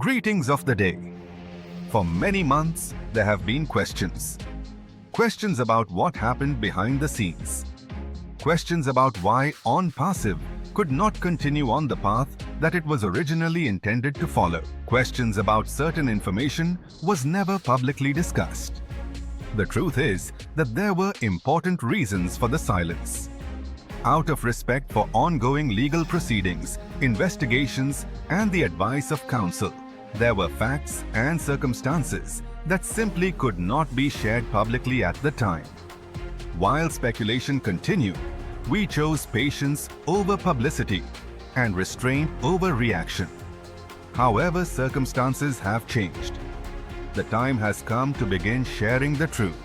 Greetings of the day. For many months, there have been questions. Questions about what happened behind the scenes. Questions about why ONPASSIVE could not continue on the path that it was originally intended to follow. Questions about certain information was never publicly discussed. The truth is that there were important reasons for the silence. Out of respect for ongoing legal proceedings, investigations, and the advice of counsel, there were facts and circumstances that simply could not be shared publicly at the time. While speculation continued, we chose patience over publicity and restraint over reaction. However, circumstances have changed. The time has come to begin sharing the truth.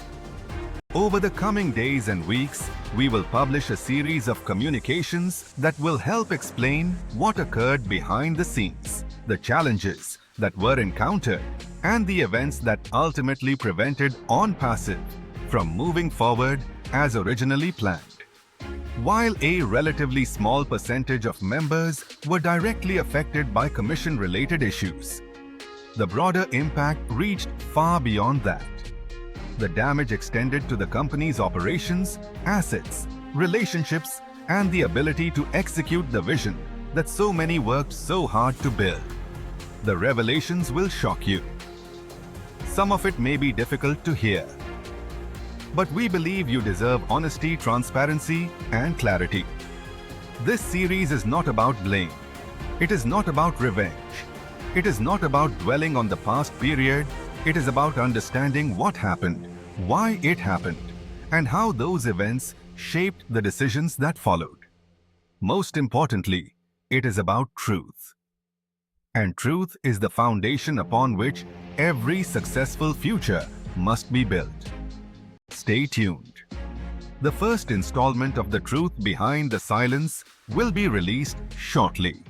Over the coming days and weeks, we will publish a series of communications that will help explain what occurred behind the scenes, the challenges that were encountered, and the events that ultimately prevented ONPASSIVE from moving forward as originally planned. While a relatively small percentage of members were directly affected by commission-related issues, the broader impact reached far beyond that. The damage extended to the company's operations, assets, relationships, and the ability to execute the vision that so many worked so hard to build. The revelations will shock you. Some of it may be difficult to hear. But we believe you deserve honesty, transparency, and clarity. This series is not about blame. It is not about revenge. It is not about dwelling on the past period. It is about understanding what happened, why it happened, and how those events shaped the decisions that followed. Most importantly, it is about truth. And truth is the foundation upon which every successful future must be built. Stay tuned. The first installment of The Truth Behind the Silence will be released shortly.